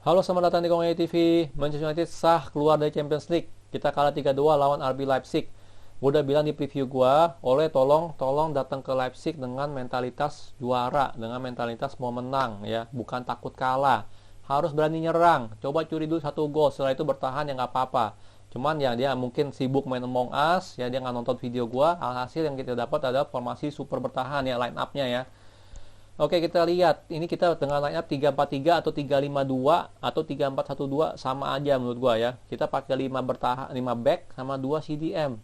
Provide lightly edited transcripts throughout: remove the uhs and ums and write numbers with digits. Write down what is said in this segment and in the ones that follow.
Halo, selamat datang di Kongai TV. Manchester United sah keluar dari Champions League. Kita kalah 3-2 lawan RB Leipzig. Gue udah bilang di preview gue, oleh tolong datang ke Leipzig dengan mentalitas juara, dengan mentalitas mau menang ya, bukan takut kalah. Harus berani nyerang. Coba curi dulu 1 gol, setelah itu bertahan ya nggak apa-apa. Cuman ya dia mungkin sibuk main Among Us, ya dia nggak nonton video gue. Alhasil yang kita dapat adalah formasi super bertahan ya, line up-nya ya. Oke, kita lihat. Ini kita dengan line up 3-4-3 atau 3-5-2 atau 3-4-1-2 sama aja menurut gua ya. Kita pakai 5 bertahan, 5 back sama 2 CDM.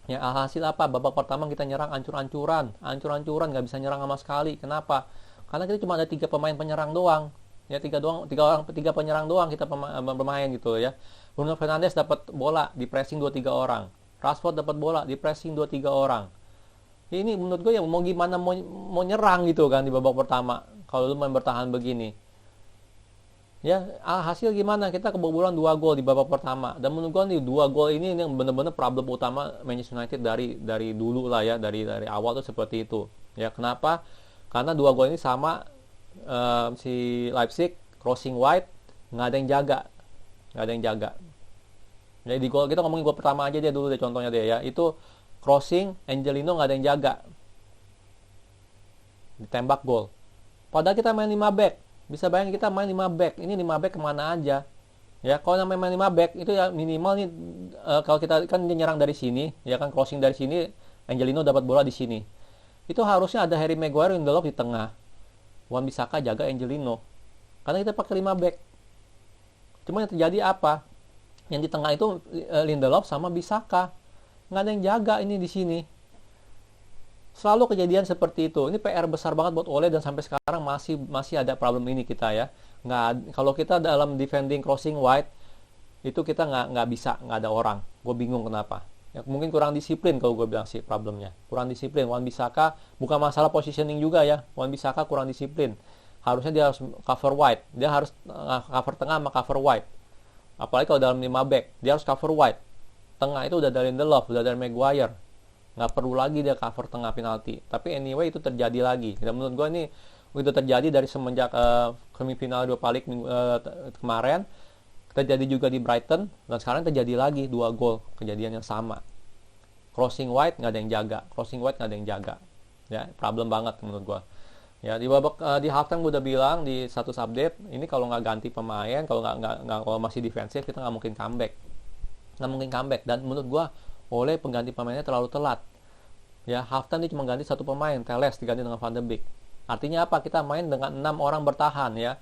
Ya, alhasil apa? Babak pertama kita nyerang ancur-ancuran, nggak bisa nyerang sama sekali. Kenapa? Karena kita cuma ada 3 pemain penyerang doang. Ya, 3 penyerang doang kita bermain gitu ya. Bruno Fernandes dapat bola di pressing 2-3 orang. Rashford dapat bola di pressing 2-3 orang. Ini menurut gue ya mau gimana mau nyerang gitu kan di babak pertama kalau lu main bertahan begini. Ya, hasil gimana? Kita kebobolan 2 gol di babak pertama. Dan menurut gue nih 2 gol ini yang benar-benar problem utama Manchester United dari dulu lah ya, dari awal tuh seperti itu. Ya, kenapa? Karena 2 gol ini sama si Leipzig crossing wide, nggak ada yang jaga. Nggak ada yang jaga. Jadi di gol kita ngomongin gol pertama aja deh dulu deh contohnya deh ya. Itu crossing Angelino nggak ada yang jaga, ditembak gol. Padahal kita main 5 back. Bisa bayangin kita main 5 back. Ini 5 back kemana aja? Ya, kalau namanya main 5 back itu ya minimal nih kalau kita kan nyerang dari sini, ya kan crossing dari sini, Angelino dapat bola di sini. Itu harusnya ada Harry Maguire Lindelof di tengah. Wan-Bissaka jaga Angelino. Karena kita pakai 5 back. Cuma yang terjadi apa? Yang di tengah itu Lindelof sama Bissaka. Nggak ada yang jaga ini di sini. Selalu kejadian seperti itu. Ini PR besar banget buat Ole dan sampai sekarang masih ada problem ini kita ya. Kalau kita dalam defending crossing wide itu kita nggak bisa, nggak ada orang. Gue bingung kenapa. Ya, mungkin kurang disiplin kalau gue bilang sih problemnya. Kurang disiplin. Wan-Bissaka bukan masalah positioning juga ya. Wan-Bissaka kurang disiplin. Harusnya dia harus cover wide. Dia harus cover tengah sama cover wide. Apalagi kalau dalam 5 back, dia harus cover wide. Tengah itu udah dari Lindelof, udah dari Maguire, nggak perlu lagi dia cover tengah penalti. Tapi anyway itu terjadi lagi. Dan menurut gue ini itu terjadi dari semenjak semifinal Europa League kemarin, terjadi juga di Brighton, dan sekarang terjadi lagi 2 gol kejadian yang sama. Crossing wide nggak ada yang jaga, ya problem banget menurut gue. Ya di babak di halftime gue udah bilang di status update ini kalau nggak ganti pemain, kalau masih defensif kita nggak mungkin comeback. Dan menurut gue oleh pengganti pemainnya terlalu telat. Ya, halftime dia cuma ganti 1 pemain, Telles diganti dengan Van de Beek. Artinya apa? Kita main dengan 6 orang bertahan ya.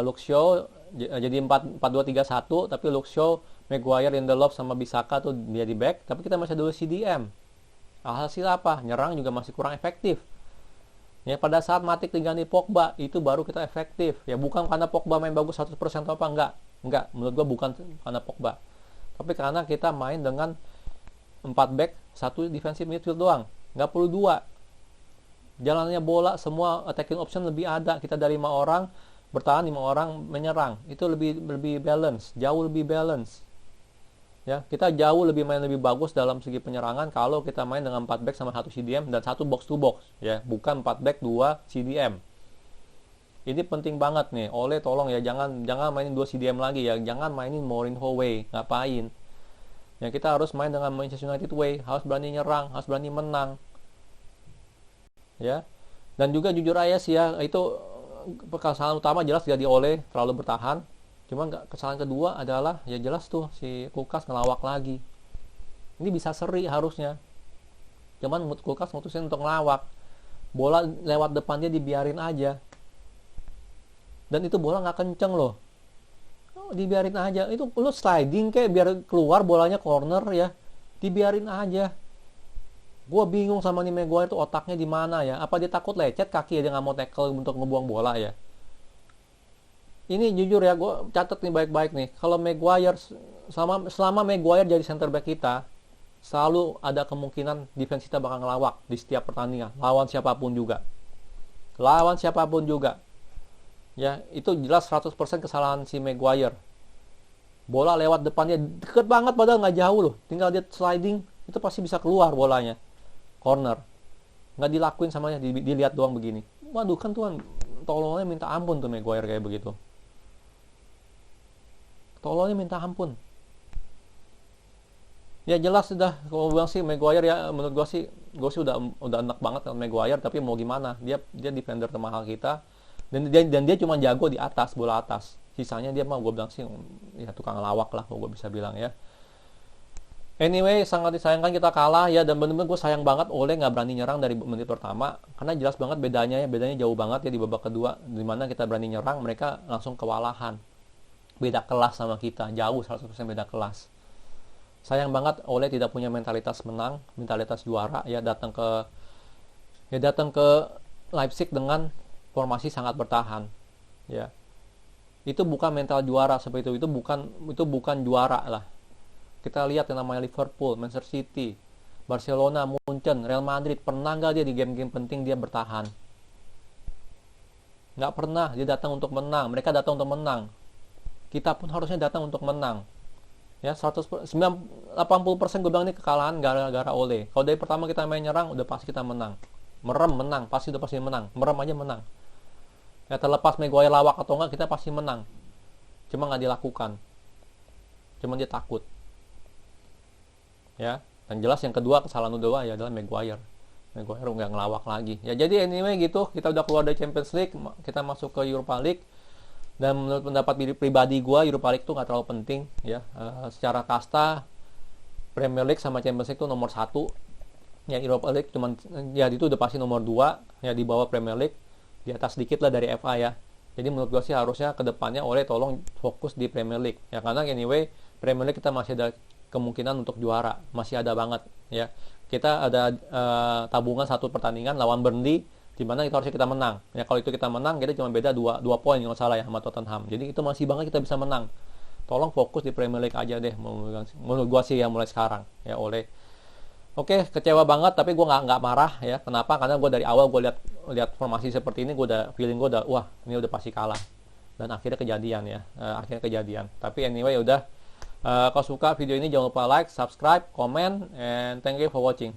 Luke Shaw jadi 4-2-3-1, tapi Luke Shaw, Maguire, Lindelof sama Bissaka tuh dia di back, tapi kita masih dulu CDM. Alhasil apa? Nyerang juga masih kurang efektif. Ya, pada saat Matic diganti Pogba, itu baru kita efektif. Ya, bukan karena Pogba main bagus 100% atau apa, enggak. Menurut gua bukan karena Pogba. Tapi karena kita main dengan 4 back, 1 defensive midfield doang. Nggak perlu 2. Jalannya bola, semua attacking option lebih ada. Kita dari 5 orang, bertahan 5 orang menyerang. Itu lebih balance, jauh lebih balance. Ya, kita jauh main lebih bagus dalam segi penyerangan kalau kita main dengan 4 back sama 1 CDM dan 1 box to box. Ya, bukan 4 back, 2 CDM. Ini penting banget nih. Oleh tolong ya jangan mainin 2 CDM lagi ya. Jangan mainin Mourinho way. Ngapain? Ya kita harus main dengan Manchester United way. Harus berani nyerang, harus berani menang. Ya. Dan juga jujur aja sih ya, itu kesalahan utama jelas jadi Ole terlalu bertahan. Cuma kesalahan kedua adalah ya jelas tuh si Kulkas ngelawak lagi. Ini bisa seri harusnya. Cuman Kulkas mutusin untuk ngelawak. Bola lewat depan dia dibiarin aja. Dan itu bola nggak kenceng loh. Dibiarin aja. Itu lu sliding kayak biar keluar bolanya corner ya. Dibiarin aja. Gua bingung sama nih Maguire tuh otaknya di mana ya. Apa dia takut lecet kaki ya dia nggak mau tackle untuk ngebuang bola ya. Ini jujur ya, gue catat nih baik-baik nih. Kalau Maguire selama Maguire jadi center back kita, selalu ada kemungkinan defense kita bakal ngelawak di setiap pertandingan. Lawan siapapun juga. Ya, itu jelas 100% kesalahan si Maguire. Bola lewat depannya deket banget padahal nggak jauh loh. Tinggal dia sliding, itu pasti bisa keluar bolanya. Corner. Nggak dilakuin sama dia, dilihat doang begini. Waduh kan Tuhan, tolongnya minta ampun tuh Maguire kayak begitu. tololnya minta ampun. Ya jelas sudah, kalau bilang sih Maguire ya, menurut gue sih udah enak banget dengan Maguire, tapi mau gimana, dia defender termahal kita, dan dia cuma jago di atas, bola atas, sisanya dia mah gue bilang sih ya tukang lawak lah, kalau gue bisa bilang ya. Anyway, sangat disayangkan kita kalah ya, dan bener-bener gue sayang banget Ole nggak berani nyerang dari menit pertama, karena jelas banget bedanya jauh banget ya di babak kedua, dimana kita berani nyerang, mereka langsung kewalahan. Beda kelas sama kita, jauh 100% beda kelas. Sayang banget Ole tidak punya mentalitas menang, mentalitas juara ya, datang ke Leipzig dengan formasi sangat bertahan ya. Itu bukan mental juara seperti itu bukan juara lah. Kita lihat yang namanya Liverpool, Manchester City, Barcelona, Munchen, Real Madrid, pernah nggak dia di game-game penting dia bertahan? Nggak pernah, dia datang untuk menang, mereka datang untuk menang. Kita pun harusnya datang untuk menang. Ya, 80% gue bilang ini kekalahan gara-gara Ole. Kalau dari pertama kita main nyerang, udah pasti kita menang. Merem menang, pasti udah pasti menang. Merem aja menang. Ya, terlepas Maguire lawak atau enggak, kita pasti menang. Cuma nggak dilakukan. Cuma dia takut. Ya, dan jelas yang kedua kesalahan kedua ya adalah Maguire nggak ngelawak lagi. Ya jadi anyway gitu, kita udah keluar dari Champions League, kita masuk ke Europa League. Dan menurut pendapat pribadi gue, Europa League tuh nggak terlalu penting ya. Secara kasta Premier League sama Champions League tuh nomor 1 ya, Europa League cuman ya itu udah pasti nomor 2 ya, di bawah Premier League, di atas sedikit lah dari FA ya. Jadi menurut gue sih harusnya kedepannya oleh tolong fokus di Premier League ya, karena anyway Premier League kita masih ada kemungkinan untuk juara, masih ada banget ya. Kita ada tabungan satu pertandingan lawan Burnley, di mana kita harusnya kita menang ya. Kalau itu kita menang, kita cuma beda 2 poin kalau salah ya sama Tottenham, jadi itu masih banget kita bisa menang. Tolong fokus di Premier League aja deh menurut gua sih ya, mulai sekarang ya oleh. Oke, kecewa banget, tapi gue nggak marah ya. Kenapa? Karena gue dari awal gue lihat formasi seperti ini, gue udah feeling gue udah wah ini udah pasti kalah, dan akhirnya kejadian ya. Akhirnya kejadian. Tapi anyway udah. Kalau suka video ini jangan lupa like, subscribe, comment, and thank you for watching.